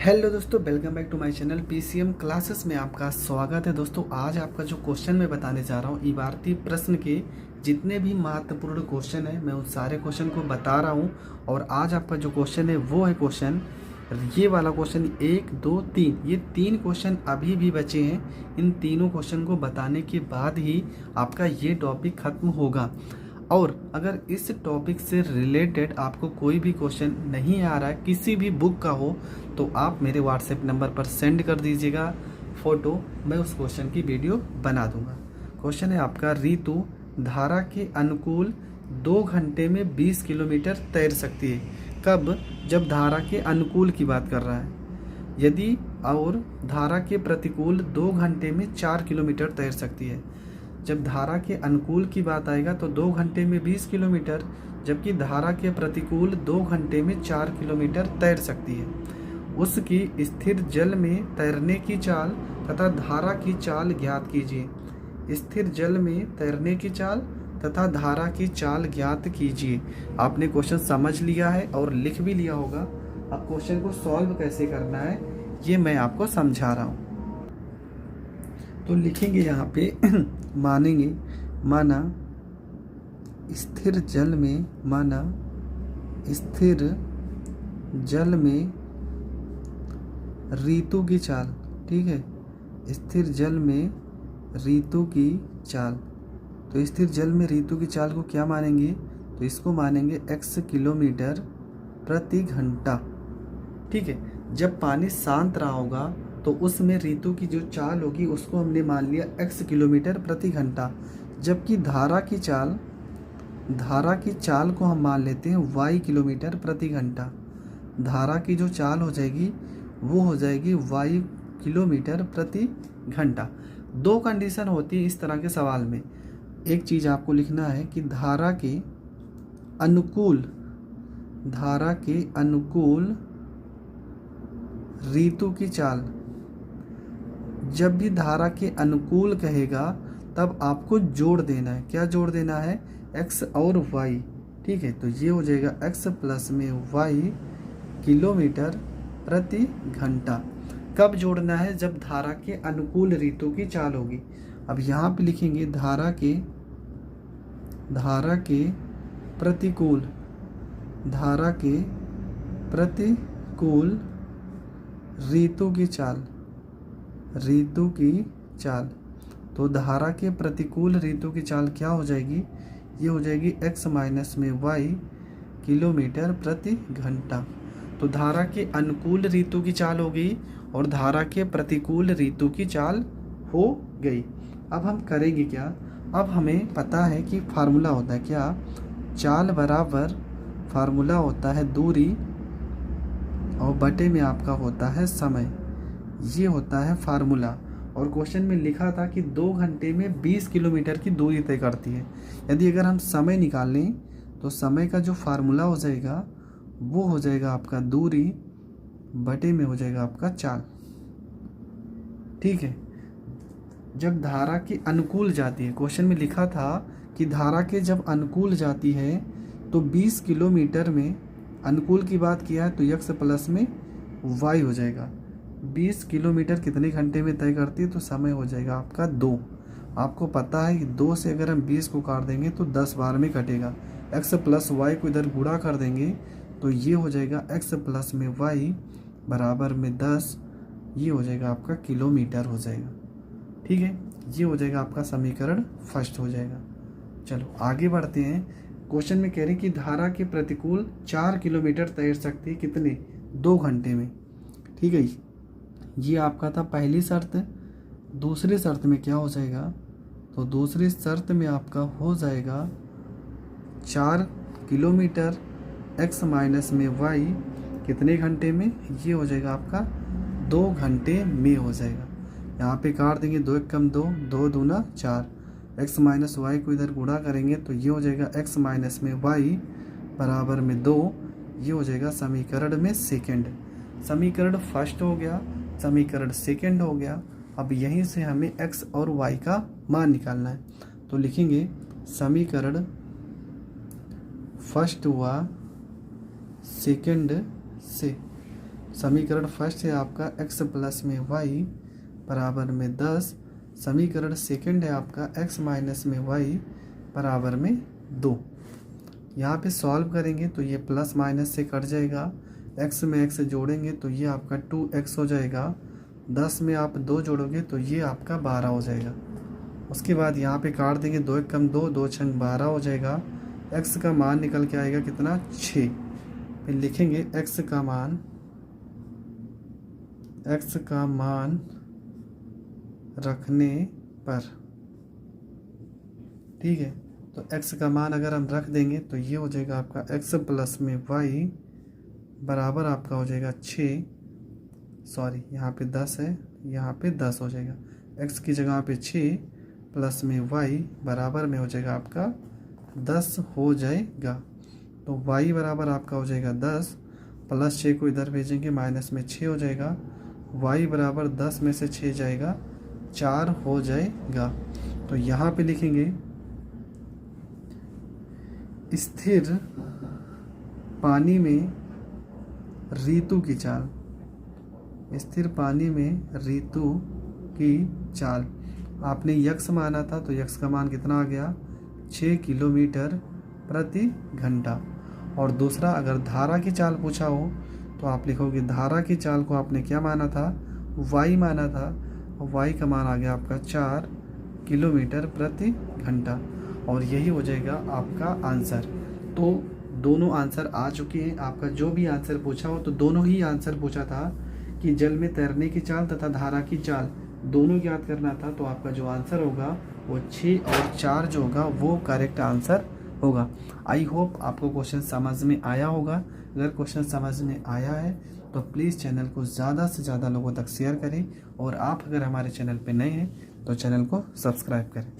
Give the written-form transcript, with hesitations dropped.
Hello दोस्तों, welcome back to my channel PCM classes में आपका स्वागत है। दोस्तों आज आपका जो क्वेश्चन मैं बताने जा रहा हूँ, इबारती प्रश्न के जितने भी महत्वपूर्ण क्वेश्चन है मैं उन सारे क्वेश्चन को बता रहा हूँ। और आज आपका जो क्वेश्चन है वो है क्वेश्चन, ये वाला क्वेश्चन 1, 2, 3, ये 3 क्वेश्चन अभी भी बचे हैं। इन तीनों क्वेश्चन को बताने के बाद ही आपका ये टॉपिक खत्म होगा। और अगर इस टॉपिक से रिलेटेड आपको कोई भी क्वेश्चन नहीं आ रहा है, किसी भी बुक का हो, तो आप मेरे व्हाट्सएप नंबर पर सेंड कर दीजिएगा फ़ोटो, मैं उस क्वेश्चन की वीडियो बना दूंगा। क्वेश्चन है आपका, ऋतु धारा के अनुकूल 2 घंटे में 20 किलोमीटर तैर सकती है। कब? जब धारा के अनुकूल की बात कर रहा है। यदि और धारा के प्रतिकूल 2 घंटे में 4 किलोमीटर तैर सकती है। जब धारा के अनुकूल की बात आएगा तो 2 घंटे में 20 किलोमीटर, जबकि धारा के प्रतिकूल 2 घंटे में 4 किलोमीटर तैर सकती है। उसकी स्थिर जल में तैरने की चाल तथा धारा की चाल ज्ञात कीजिए। स्थिर जल में तैरने की चाल तथा धारा की चाल ज्ञात कीजिए। आपने क्वेश्चन समझ लिया है और लिख भी लिया होगा। अब क्वेश्चन को सॉल्व कैसे करना है ये मैं आपको समझा रहा हूँ। तो लिखेंगे यहाँ पे मानेंगे, माना स्थिर जल में, माना स्थिर जल में ऋतु की चाल, ठीक है, स्थिर जल में ऋतु की चाल। तो स्थिर जल में ऋतु की चाल को क्या मानेंगे? तो इसको मानेंगे x किलोमीटर प्रति घंटा, ठीक है। जब पानी शांत रहा होगा तो उसमें ऋतु की जो चाल होगी उसको हमने मान लिया x किलोमीटर प्रति घंटा, जबकि धारा की चाल को हम मान लेते हैं y किलोमीटर प्रति घंटा। धारा की जो चाल हो जाएगी वो हो जाएगी y किलोमीटर प्रति घंटा। 2 कंडीशन होती है इस तरह के सवाल में। एक चीज़ आपको लिखना है कि धारा के अनुकूल ऋतु की चाल। जब भी धारा के अनुकूल कहेगा तब आपको जोड़ देना है। क्या जोड़ देना है? x और y, ठीक है। तो ये हो जाएगा x प्लस में y किलोमीटर प्रति घंटा। कब जोड़ना है? जब धारा के अनुकूल ऋतु की चाल होगी। अब यहाँ पे लिखेंगे धारा के प्रतिकूल ऋतु की चाल। तो धारा के प्रतिकूल ऋतु की चाल क्या हो जाएगी? ये हो जाएगी x माइनस में y किलोमीटर प्रति घंटा। तो धारा के अनुकूल ऋतु की चाल हो गई और धारा के प्रतिकूल ऋतु की चाल हो गई। अब हम करेंगे क्या? अब हमें पता है कि फार्मूला होता है क्या? चाल बराबर फार्मूला होता है दूरी और बटे में आपका होता है समय। ये होता है फार्मूला। और क्वेश्चन में लिखा था कि 2 घंटे में 20 किलोमीटर की दूरी तय करती है। यदि अगर हम समय निकाल लें तो समय का जो फार्मूला हो जाएगा वो हो जाएगा आपका दूरी बटे में हो जाएगा आपका चाल, ठीक है। जब धारा के अनुकूल जाती है, क्वेश्चन में लिखा था कि धारा के जब अनुकूल जाती है तो 20 किलोमीटर में, अनुकूल की बात किया है तो x प्लस में y हो जाएगा। 20 किलोमीटर कितने घंटे में तय करती है? तो समय हो जाएगा आपका 2। आपको पता है कि 2 से अगर हम 20 को काट देंगे तो 10 बार में कटेगा। x प्लस y को इधर गुणा कर देंगे तो ये हो जाएगा x प्लस में y बराबर में 10। ये हो जाएगा आपका किलोमीटर हो जाएगा, ठीक है। ये हो जाएगा आपका समीकरण फर्स्ट हो जाएगा। चलो आगे बढ़ते हैं। क्वेश्चन में कह रहे हैं कि धारा के प्रतिकूल 4 किलोमीटर तैर सकती है कितने? 2 घंटे में, ठीक है। ये आपका था पहली शर्त। दूसरी शर्त में क्या हो जाएगा? तो दूसरी शर्त में आपका हो जाएगा 4 किलोमीटर x माइनस में y कितने घंटे में? ये हो जाएगा आपका 2 घंटे में हो जाएगा। यहाँ पे काट देंगे, 2 एक कम 2, 2 दूना 4, x माइनस वाई को इधर गुणा करेंगे तो ये हो जाएगा x माइनस में y बराबर में 2। ये हो जाएगा समीकरण में सेकंड। समीकरण फर्स्ट हो गया, समीकरण सेकंड हो गया। अब यहीं से हमें x और y का मान निकालना है। तो लिखेंगे समीकरण फर्स्ट हुआ सेकंड से, समीकरण फर्स्ट है आपका x प्लस में y बराबर में 10। समीकरण सेकंड है आपका x माइनस में y बराबर में 2। यहाँ पे सॉल्व करेंगे तो ये प्लस माइनस से कट जाएगा, x में x जोड़ेंगे तो ये आपका 2x हो जाएगा, 10 में आप 2 जोड़ोगे तो ये आपका 12 हो जाएगा। उसके बाद यहाँ पे काट देंगे, 2 एक कम 2, 2 छंग 12 हो जाएगा। x का मान निकल के आएगा कितना 6। फिर लिखेंगे x का मान रखने पर, ठीक है। तो x का मान अगर हम रख देंगे तो ये हो जाएगा आपका x प्लस में y बराबर आपका हो जाएगा 6, सॉरी यहाँ पे 10 है, यहाँ पे 10 हो जाएगा। x की जगह पे 6 प्लस में y बराबर में हो जाएगा आपका 10 हो जाएगा। तो y बराबर आपका हो जाएगा 10, प्लस 6 को इधर भेजेंगे माइनस में 6 हो जाएगा। y बराबर 10 में से 6 जाएगा 4 हो जाएगा। तो यहाँ पे लिखेंगे स्थिर पानी में ऋतु की चाल, स्थिर पानी में ऋतु की चाल। आपने यक्स माना था तो यक्स का मान कितना आ गया 6 किलोमीटर प्रति घंटा। और दूसरा अगर धारा की चाल पूछा हो तो आप लिखोगे धारा की चाल को आपने क्या माना था, y माना था, और y का मान आ गया आपका 4 किलोमीटर प्रति घंटा। और यही हो जाएगा आपका आंसर। तो दोनों आंसर आ चुके हैं। आपका जो भी आंसर पूछा हो तो दोनों ही आंसर पूछा था कि जल में तैरने की चाल तथा धारा की चाल दोनों याद करना था। तो आपका जो आंसर होगा वो 6 और 4 जो होगा वो करेक्ट आंसर होगा। आई होप आपको क्वेश्चन समझ में आया होगा। अगर क्वेश्चन समझ में आया है तो प्लीज़ चैनल को ज़्यादा से ज़्यादा लोगों तक शेयर करें, और आप अगर हमारे चैनल पे नए हैं तो चैनल को सब्सक्राइब करें।